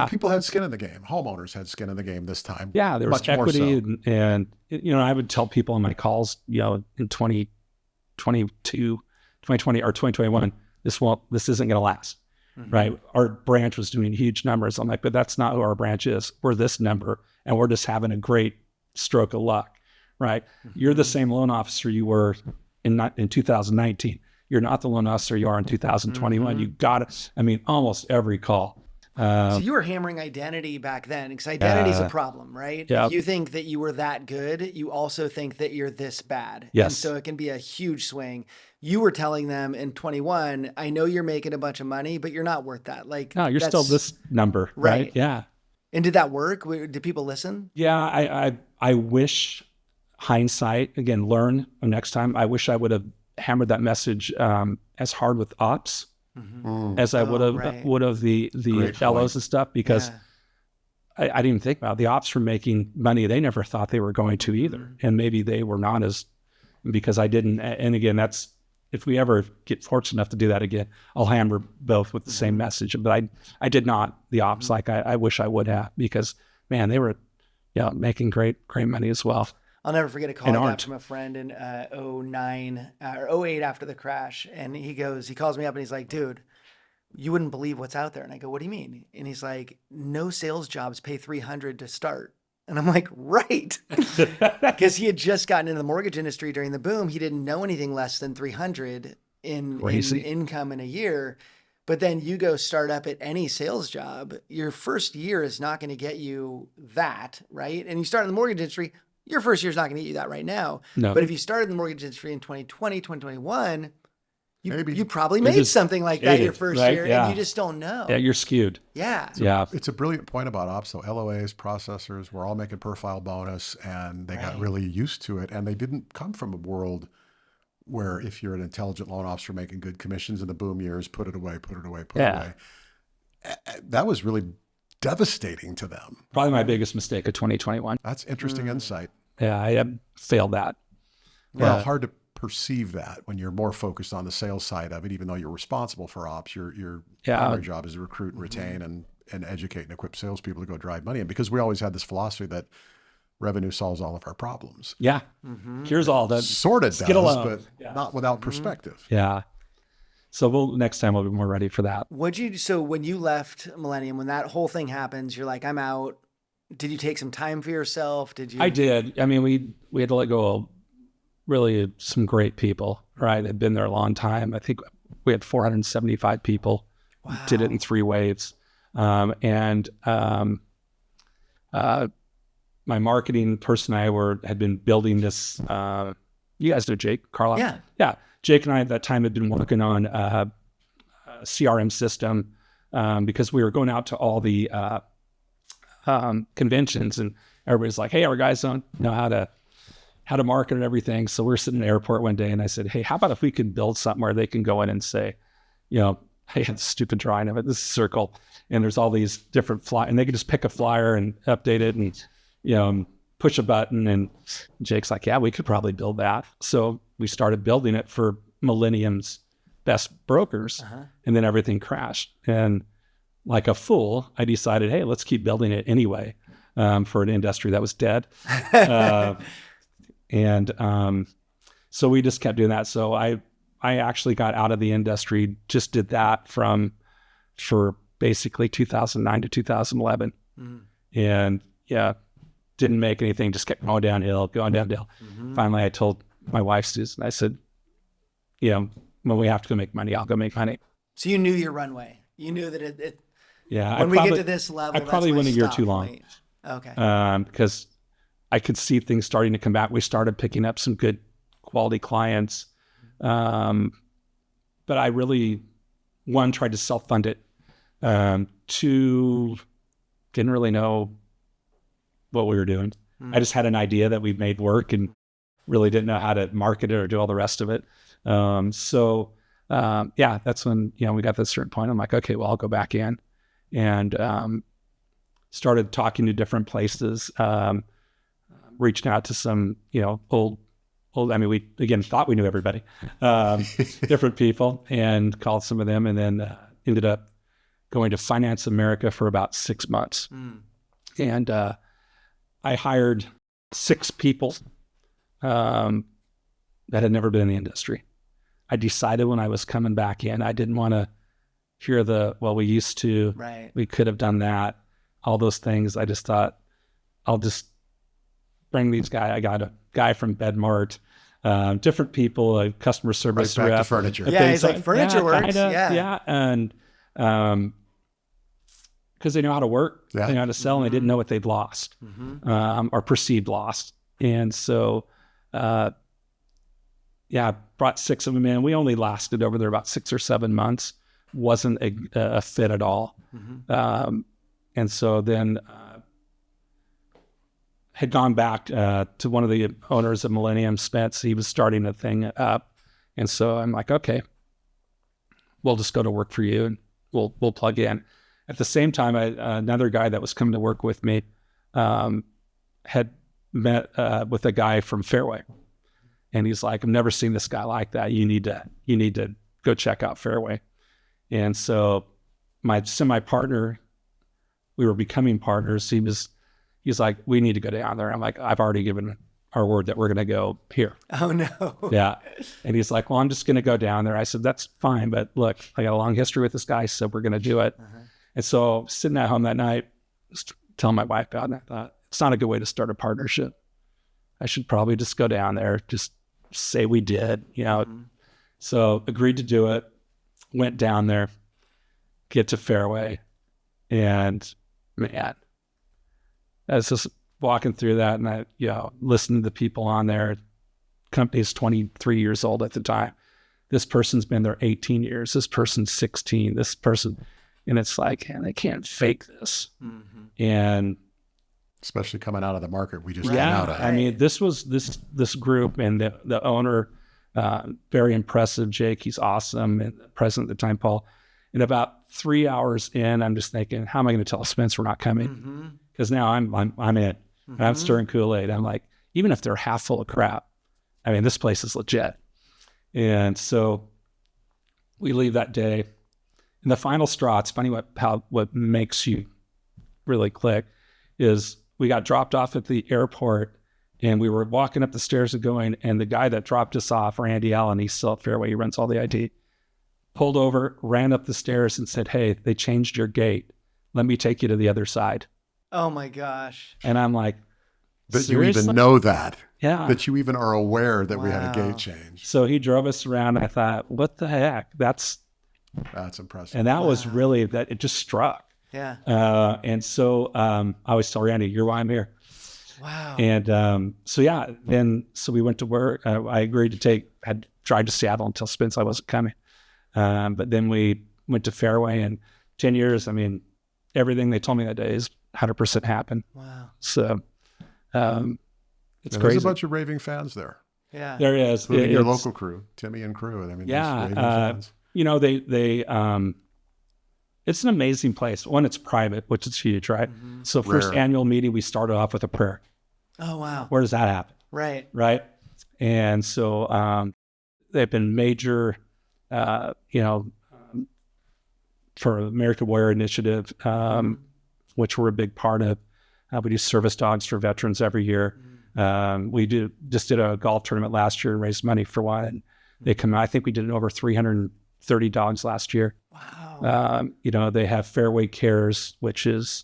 people had skin in the game. Homeowners had skin in the game this time. Yeah, there was much equity, more so. and I would tell people in my calls, in 2022, 2020, or 2021, this isn't going to last. Right. Our branch was doing huge numbers. I'm like, but that's not who our branch is. We're this number, and we're just having a great stroke of luck. Right. You're the same loan officer you were in 2019. You're not the loan officer you are in 2021. You got it. I mean, almost every call. So you were hammering identity back then, because identity is a problem, right? Yep. If you think that you were that good, you also think that you're this bad. Yes. And so it can be a huge swing. You were telling them in 21, I know you're making a bunch of money, but you're not worth that. Like, no, you're still this number, right? Yeah. And did that work? Did people listen? Yeah, I wish hindsight, again, learn next time. I wish I would have hammered that message as hard with ops as I would have the fellows and stuff, because I didn't even think about it. The ops were making money they never thought they were going to either. And maybe they were not, because I didn't. And again, if we ever get fortunate enough to do that again, I'll hammer both with the same message. But I did not, the ops, like I wish I would have, because man, they were making great money as well. I'll never forget a call I got from a friend in 09 or 08 after the crash. And he calls me up and he's like, dude, you wouldn't believe what's out there. And I go, what do you mean? And he's like, no sales jobs pay $300 to start. And I'm like, right. Because he had just gotten into the mortgage industry during the boom. He didn't know anything less than $300 in income in a year. But then you go start up at any sales job, your first year is not going to get you that, right? And you start in the mortgage industry, your first year is not going to get you that right now. No. But if you started in the mortgage industry in 2020, 2021, you probably made something like that your first year, and you just don't know. Yeah, you're skewed. Yeah. It's a brilliant point about ops. So LOAs, processors, were all making per file bonus, and they got really used to it. And they didn't come from a world where if you're an intelligent loan officer making good commissions in the boom years, put it away. That was really devastating to them. Probably my biggest mistake of 2021. That's interesting insight. Yeah, I failed that. Well, hard to perceive that when you're more focused on the sales side of it, even though you're responsible for ops. Your primary job is to recruit and retain and educate and equip salespeople to go drive money. And because we always had this philosophy that revenue solves all of our problems. Yeah. Cures all. That sort of does, but not without perspective. Yeah. So next time we'll be more ready for that. So when you left Millennium, when that whole thing happens, you're like, I'm out. Did you take some time for yourself? I did. I mean, we had to let go of really some great people, right? They'd been there a long time. I think we had 475 people. Wow. Did it in 3 waves. My marketing person and I had been building this, you guys know Jake Carlisle? Yeah. Jake and I at that time had been working on a CRM system because we were going out to all the conventions, and everybody's like, hey, our guys don't know how to market and everything. So we're sitting in the airport one day and I said, hey, how about if we could build something where they can go in and say, hey, it's a stupid drawing of it, this is a circle, and there's all these different flyers, and they could just pick a flyer and update it and, push a button. And Jake's like, yeah, we could probably build that. So we started building it for Millennium's best brokers, and then everything crashed. And like a fool, I decided, hey, let's keep building it anyway, for an industry that was dead. So we just kept doing that. So I actually got out of the industry, just did that for basically 2009 to 2011. And didn't make anything, just kept going downhill. Finally, I told my wife, Susan, I said, when we have to go make money, I'll go make money. So you knew your runway. You knew that Yeah. When we get to this level, I probably that's my went a year stop too long. point. Okay. Because I could see things starting to come back. We started picking up some good quality clients. But I really, one, tried to self-fund it. Two, didn't really know what we were doing. I just had an idea that we made work and really didn't know how to market it or do all the rest of it. Yeah, that's when, we got to a certain point. I'm like, okay, well, I'll go back in and started talking to different places, reaching out to some, old, we, again, thought we knew everybody, different people, and called some of them, and then ended up going to Finance America for about 6 months. And I hired 6 people that had never been in the industry. I decided when I was coming back in, I didn't want to hear we used to, Right. We could have done that, all those things. I just thought, I'll just bring these guys. I got a guy from Bedmart, different people, a customer service Right back to rep. furniture. Yeah, he's like, furniture works. Kinda, Yeah. And because they know how to work, Yeah. they know how to sell, and they didn't know what they'd lost, or perceived lost. And so, brought 6 of them in. We only lasted over there about 6 or 7 months. Wasn't a fit at all. And so then had gone back to one of the owners of Millennium, Spence. He was starting a thing up. And so I'm like, okay, we'll just go to work for you and we'll plug in. At the same time, another guy that was coming to work with me had met with a guy from Fairway. And he's like, I've never seen this guy like that. You need to go check out Fairway. And so my semi-partner, we were becoming partners. He's like, we need to go down there. I'm like, I've already given our word that we're going to go here. Oh no. Yeah. And he's like, well, I'm just going to go down there. I said, that's fine. But look, I got a long history with this guy, so we're going to do it. And so sitting at home that night, telling my wife about it, and I thought, it's not a good way to start a partnership. I should probably just go down there, just say we did, So agreed to do it, went down there, get to Fairway, and man, I was just walking through that, and I, listened to the people on there. Company's 23 years old at the time. This person's been there 18 years. This person's 16. This person, and it's like, man, they can't fake this. And especially coming out of the market we just came out of. I mean, this was this group, and the owner, very impressive, Jake. He's awesome, and the president at the time, Paul. And about 3 hours in, I'm just thinking, how am I going to tell Spence we're not coming? Because now I'm in. And I'm stirring Kool-Aid. I'm like, even if they're half full of crap, I mean, this place is legit. And so we leave that day. And the final straw, it's funny what makes you really click, is we got dropped off at the airport, and we were walking up the stairs and the guy that dropped us off, Randy Allen, he's still at Fairway, he runs all the IT, pulled over, ran up the stairs and said, hey, they changed your gate. Let me take you to the other side. Oh my gosh. And I'm like, that seriously? you even know that. Yeah. That you even are aware that we had a gate change. So he drove us around. I thought, what the heck? That's impressive. And that was really, that it just struck. Yeah. And so I always tell Randy, you're why I'm here. Wow. And so we went to work. I agreed to had tried to Seattle until Spence, I wasn't coming. But then we went to Fairway, and 10 years, I mean, everything they told me that day is 100% happened. Wow. So it's There's crazy. a bunch of raving fans there. Yeah. There is. Including your local crew, Timmy and crew. I mean, just raving fans. It's an amazing place. One, it's private, which is huge, right? So first annual meeting, we started off with a prayer. Oh, wow. Where does that happen? Right. Right. And so they've been major, for American Warrior Initiative, which we're a big part of. We do service dogs for veterans every year. We just did a golf tournament last year and raised money for one. And they come out, I think we did over 330 dogs last year. Wow. They have Fairway Cares, which is,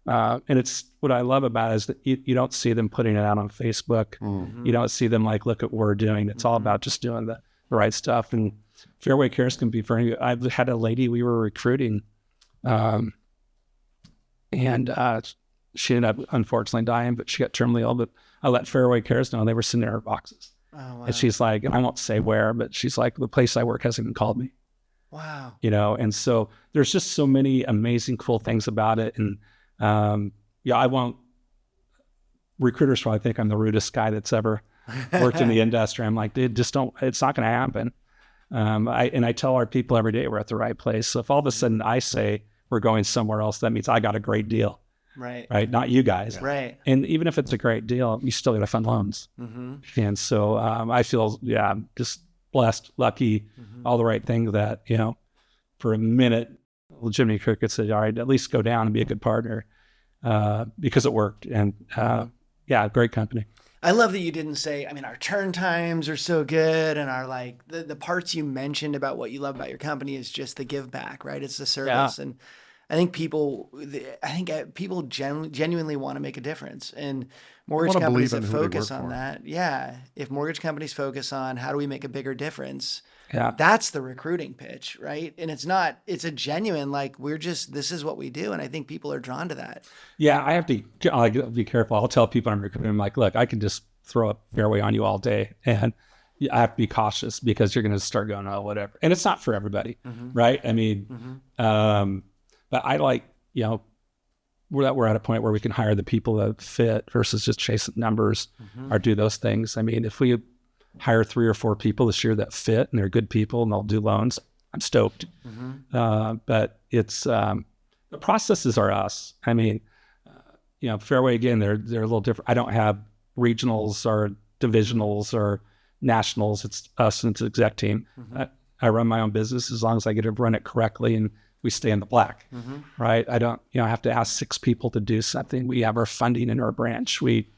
and it's what I love about it is that you don't see them putting it out on Facebook. You don't see them like, look at what we're doing. It's all about just doing the right stuff. And Fairway Cares can be very, I've had a lady we were recruiting, And she ended up unfortunately dying, but she got terminally ill. But I let Fairway Cares know, and they were sending her boxes. Oh, wow. And she's like, and I won't say where, but she's like, the place I work hasn't even called me. Wow. You know, and so there's just so many amazing, cool things about it. And I won't. Recruiters probably think I'm the rudest guy that's ever worked in the industry. I'm like, dude, just don't. It's not going to happen. I tell our people every day we're at the right place. So if all of a sudden I say we're going somewhere else, that means I got a great deal. Right. Right. Not you guys. Right. And even if it's a great deal, you still got to fund loans. And so I feel, just blessed, lucky, all the right things that, you know, for a minute, Jiminy Cricket said, all right, at least go down and be a good partner because it worked. And great company. I love that you didn't say, I mean, our turn times are so good, and our like the parts you mentioned about what you love about your company is just the give back, right? It's the service. And I think people genuinely want to make a difference, and mortgage companies that focus on that. Yeah. If mortgage companies focus on how do we make a bigger difference, that's the recruiting pitch, right? And it's a genuine, like, this is what we do. And I think people are drawn to that. Yeah. I have to be careful. I'll tell people I'm recruiting, I'm like, look, I can just throw a fairway on you all day. And I have to be cautious because you're going to start going, oh, whatever. And it's not for everybody. Right. I mean, but I like, you know, we're at a point where we can hire the people that fit versus just chasing numbers or do those things. I mean, if we hire 3 or 4 people this year that fit and they're good people and they'll do loans, I'm stoked. But it's the processes are us. I mean, you know, Fairway, again, they're a little different. I don't have regionals or divisionals or nationals. It's us and it's exec team. I run my own business as long as I get to run it correctly and we stay in the black, right? I don't, you know, have to ask 6 people to do something. We have our funding in our branch. We,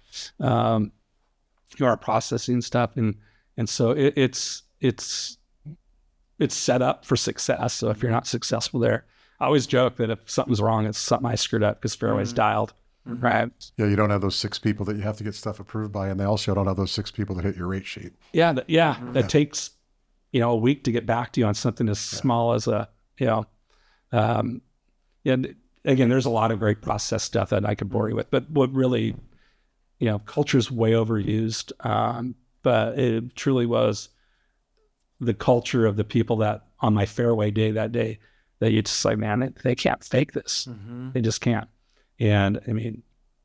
our processing stuff. And so it's set up for success. So if you're not successful there, I always joke that if something's wrong, it's something I screwed up because Fairway's dialed, right? Yeah, you don't have those 6 people that you have to get stuff approved by, and they also don't have those 6 people that hit your rate sheet. That takes, you know, a week to get back to you on something as small as a, you know, again, there's a lot of great process stuff that I could bore you with, but what really, you know, culture is way overused. But it truly was the culture of the people that on my Fairway day that day that you just like, man, they can't fake this. They just can't. And I mean,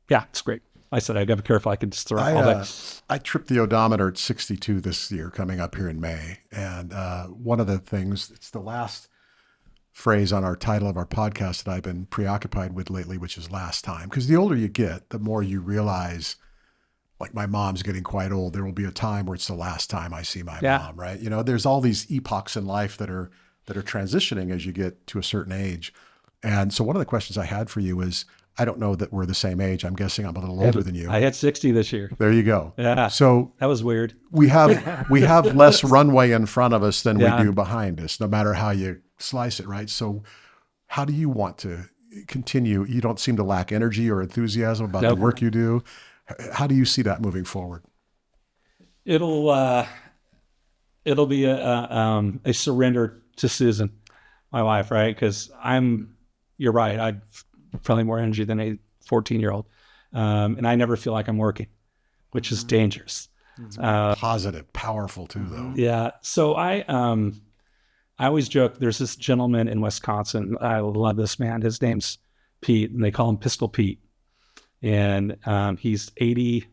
it's great. I said, I got to be careful. I could just throw all that. I tripped the odometer at 62 this year coming up here in May. And one of the things, it's the last phrase on our title of our podcast that I've been preoccupied with lately, which is last time. Because the older you get, the more you realize, like, my mom's getting quite old. There will be a time where it's the last time I see my mom, right? You know, there's all these epochs in life that are transitioning as you get to a certain age. And so one of the questions I had for you is, I don't know that we're the same age. I'm guessing I'm a little older than you. I had 60 this year. There you go. Yeah. So that was weird. We have less runway in front of us than we do behind us, no matter how you slice it, right? So how do you want to continue? You don't seem to lack energy or enthusiasm about the work you do. How do you see that moving forward? It'll be a surrender to Susan, my wife, right? Because you're right. I've probably more energy than a 14-year-old. And I never feel like I'm working, which is dangerous. Positive, powerful too, though. Yeah. So I always joke, there's this gentleman in Wisconsin. I love this man. His name's Pete, and they call him Pistol Pete. And he's 80,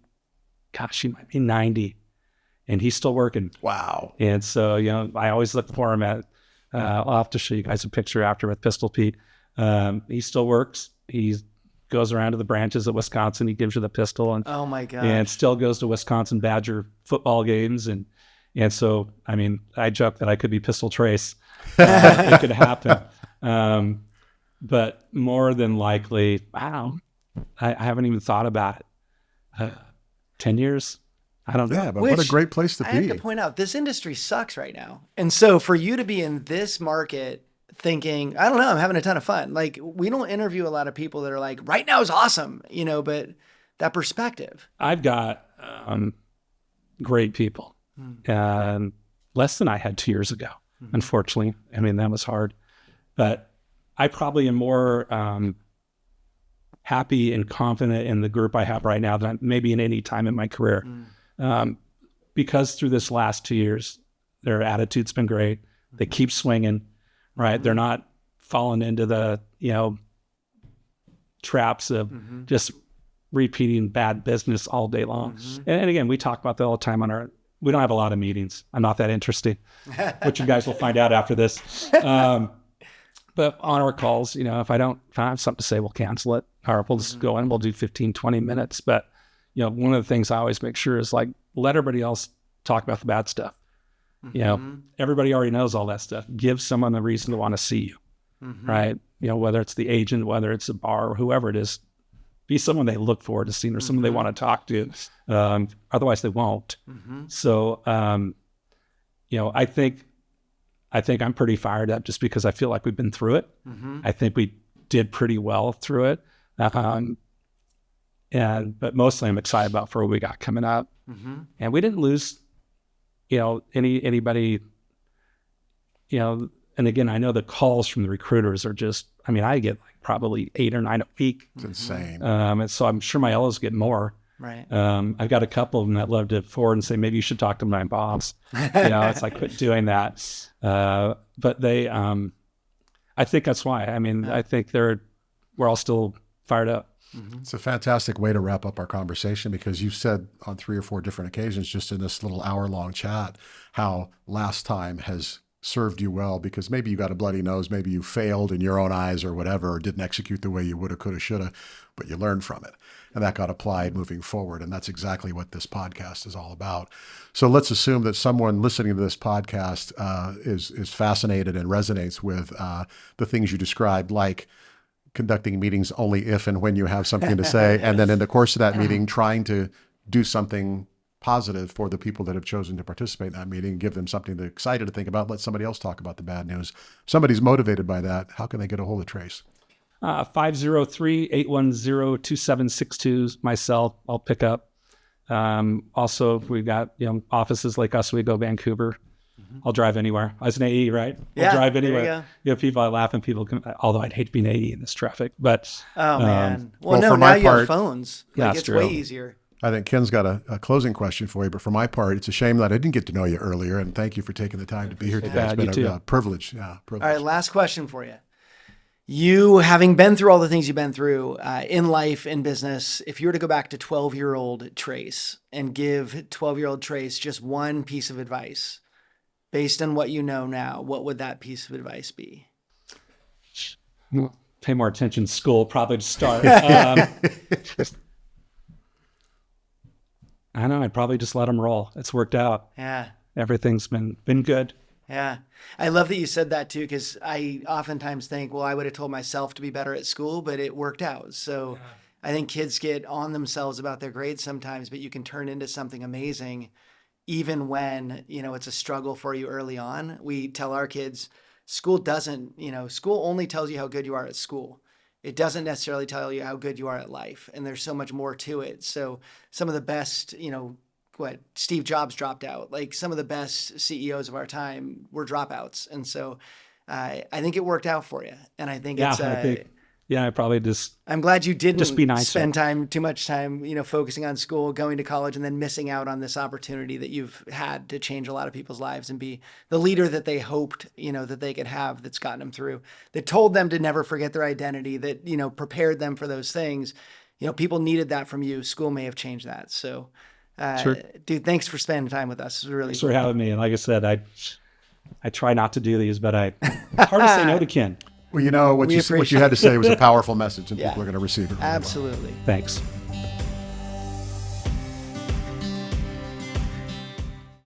gosh, he might be 90, and he's still working. Wow. And so, you know, I always look for him at, I'll have to show you guys a picture after with Pistol Pete. He still works. He goes around to the branches of Wisconsin. He gives you the pistol, and oh my God, and still goes to Wisconsin Badger football games. And so, I mean, I joke that I could be Pistol Trace. It could happen. But more than likely, wow, I haven't even thought about it. 10 years? I don't know. Yeah, but what a great place to be. I have to point out, this industry sucks right now. And so for you to be in this market thinking, I don't know, I'm having a ton of fun. Like, we don't interview a lot of people that are like, right now is awesome, you know, but that perspective. I've got great people. Less than I had 2 years ago, unfortunately. I mean, that was hard. But I probably am more happy and confident in the group I have right now than maybe in any time in my career. Because through this last 2 years, their attitude's been great. They keep swinging, right? They're not falling into the, traps of just repeating bad business all day long. And again, we talk about that all the time we don't have a lot of meetings. I'm not that interesting, which you guys will find out after this. But on our calls, if I have something to say, we'll cancel it, or we'll just go in, we'll do 15, 20 minutes. But, one of the things I always make sure is like, let everybody else talk about the bad stuff. Everybody already knows all that stuff. Give someone a reason to want to see you, right? Whether it's the agent, whether it's a bar, or whoever it is, be someone they look forward to seeing or someone they want to talk to. Otherwise they won't. So, I think I'm pretty fired up just because I feel like we've been through it. I think we did pretty well through it. But mostly I'm excited about for what we got coming up. And we didn't lose, anybody, and again, I know the calls from the recruiters are just, I get like probably 8 or 9 a week. It's insane. And so I'm sure my Ellas get more. Right. I've got a couple of them that love to forward and say, maybe you should talk to my boss. It's like, quit doing that. But they, I think that's why. I think we're all still fired up. It's a fantastic way to wrap up our conversation, because you've said on 3 or 4 different occasions just in this little hour-long chat how last time has served you well, because maybe you got a bloody nose, maybe you failed in your own eyes or whatever, or didn't execute the way you woulda, coulda, shoulda, but you learned from it. And that got applied moving forward. And that's exactly what this podcast is all about. So let's assume that someone listening to this podcast is fascinated and resonates with the things you described, like conducting meetings only if and when you have something to say. And then in the course of that meeting, trying to do something positive for the people that have chosen to participate in that meeting, give them something excited to think about, let somebody else talk about the bad news. If somebody's motivated by that, how can they get a hold of Trace? 503-810-2762, my cell, I'll pick up. Also, we've got offices like Oswego, Vancouver. I'll drive anywhere. I was an AE, right? I'll drive anywhere. People, I laugh and people come, although I'd hate to be an AE in this traffic, but. Oh man. Well, for no, my now you part, have phones. Yeah, It's true. way easier. I think Ken's got a closing question for you, but for my part, it's a shame that I didn't get to know you earlier, and thank you for taking the time to be here today. Yeah, It's been you a privilege. Yeah, privilege. All right, last question for you. You, having been through all the things you've been through in life, in business, if you were to go back to 12-year-old Trace and give 12-year-old Trace just one piece of advice, based on what you know now, what would that piece of advice be? Pay more attention in school, probably to start. I know, I'd probably just let them roll. It's worked out. Yeah. Everything's been good. Yeah. I love that you said that too, because I oftentimes think, well, I would have told myself to be better at school, but it worked out. So I think kids get on themselves about their grades sometimes, but you can turn into something amazing even when, it's a struggle for you early on. We tell our kids, school only tells you how good you are at school. It doesn't necessarily tell you how good you are at life. And there's so much more to it. So some of the best, Steve Jobs dropped out. Like some of the best CEOs of our time were dropouts. And so I think it worked out for you. And I think I probably just. I'm glad you didn't just be nice. Spend too much time, focusing on school, going to college, and then missing out on this opportunity that you've had to change a lot of people's lives and be the leader that they hoped, that they could have, that's gotten them through, that told them to never forget their identity, that, prepared them for those things. People needed that from you. School may have changed that. So, Sure. Dude, thanks for spending time with us. It was really Thanks for having me. And like I said, I try not to do these, but it's hard to say no to Ken. Well, what you had to say was a powerful message, and people are going to receive it really well. Absolutely. Thanks.